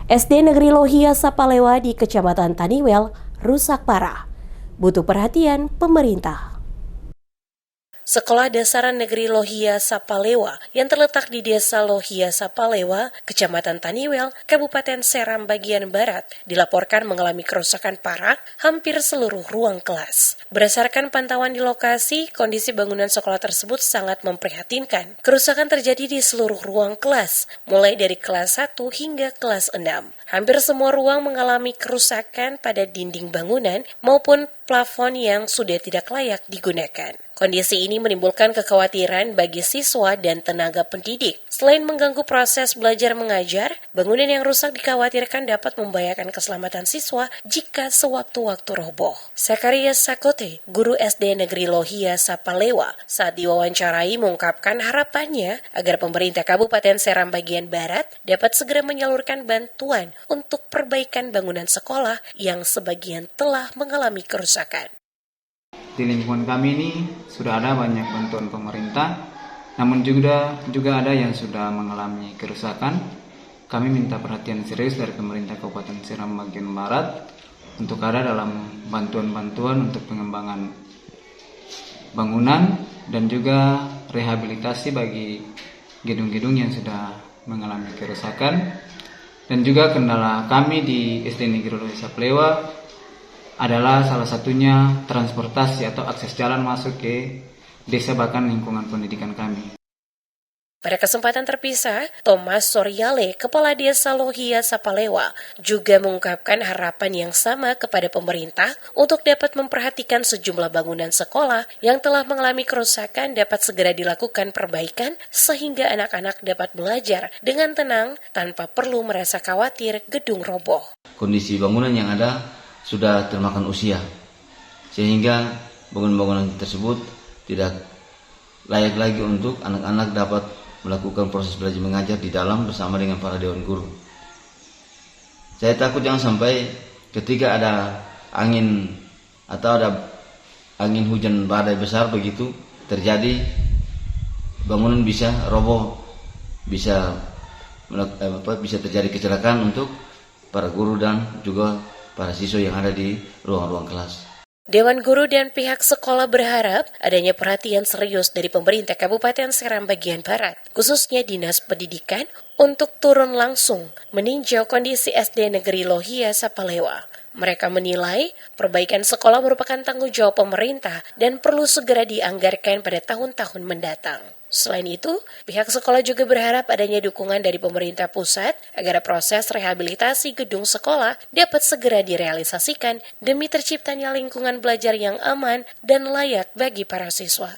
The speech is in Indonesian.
SD Negeri Lohia Sapalewa di Kecamatan Taniwel rusak parah. Butuh perhatian pemerintah. Sekolah Dasar Negeri Lohia Sapalewa yang terletak di Desa Lohia Sapalewa, Kecamatan Taniwel, Kabupaten Seram bagian Barat, dilaporkan mengalami kerusakan parah hampir seluruh ruang kelas. Berdasarkan pantauan di lokasi, kondisi bangunan sekolah tersebut sangat memprihatinkan. Kerusakan terjadi di seluruh ruang kelas, mulai dari kelas 1 hingga kelas 6. Hampir semua ruang mengalami kerusakan pada dinding bangunan maupun plafon yang sudah tidak layak digunakan. Kondisi ini menimbulkan kekhawatiran bagi siswa dan tenaga pendidik. Selain mengganggu proses belajar mengajar, bangunan yang rusak dikhawatirkan dapat membahayakan keselamatan siswa jika sewaktu-waktu roboh. Sakarias Sakote, guru SD Negeri Lohia Sapalewa, saat diwawancarai mengungkapkan harapannya agar pemerintah Kabupaten Seram bagian Barat dapat segera menyalurkan bantuan untuk perbaikan bangunan sekolah yang sebagian telah mengalami kerusakan. Di lingkungan kami ini sudah ada banyak bantuan pemerintah, namun juga ada yang sudah mengalami kerusakan. Kami minta perhatian serius dari pemerintah Kabupaten Seram bagian Barat untuk ada dalam bantuan-bantuan untuk pengembangan bangunan dan juga rehabilitasi bagi gedung-gedung yang sudah mengalami kerusakan. Dan juga kendala kami di SD Negeri Lohia Sapalewa adalah salah satunya transportasi atau akses jalan masuk ke desa bahkan lingkungan pendidikan kami. Pada kesempatan terpisah, Thomas Soryale, Kepala Desa Lohia Sapalewa, juga mengungkapkan harapan yang sama kepada pemerintah untuk dapat memperhatikan sejumlah bangunan sekolah yang telah mengalami kerusakan dapat segera dilakukan perbaikan sehingga anak-anak dapat belajar dengan tenang tanpa perlu merasa khawatir gedung roboh. Kondisi bangunan yang ada sudah termakan usia, sehingga bangunan-bangunan tersebut tidak layak lagi untuk anak-anak dapat melakukan proses belajar mengajar di dalam bersama dengan para dewan guru. Saya takut jangan sampai ketika ada angin atau ada angin hujan badai besar begitu terjadi, bangunan bisa roboh, bisa terjadi kecelakaan untuk para guru dan juga para siswa yang ada di ruang-ruang kelas. Dewan Guru dan pihak sekolah berharap adanya perhatian serius dari pemerintah Kabupaten Seram bagian Barat, khususnya Dinas Pendidikan, untuk turun langsung meninjau kondisi SD Negeri Lohia Sapalewa. Mereka menilai perbaikan sekolah merupakan tanggung jawab pemerintah dan perlu segera dianggarkan pada tahun-tahun mendatang. Selain itu, pihak sekolah juga berharap adanya dukungan dari pemerintah pusat agar proses rehabilitasi gedung sekolah dapat segera direalisasikan demi terciptanya lingkungan belajar yang aman dan layak bagi para siswa.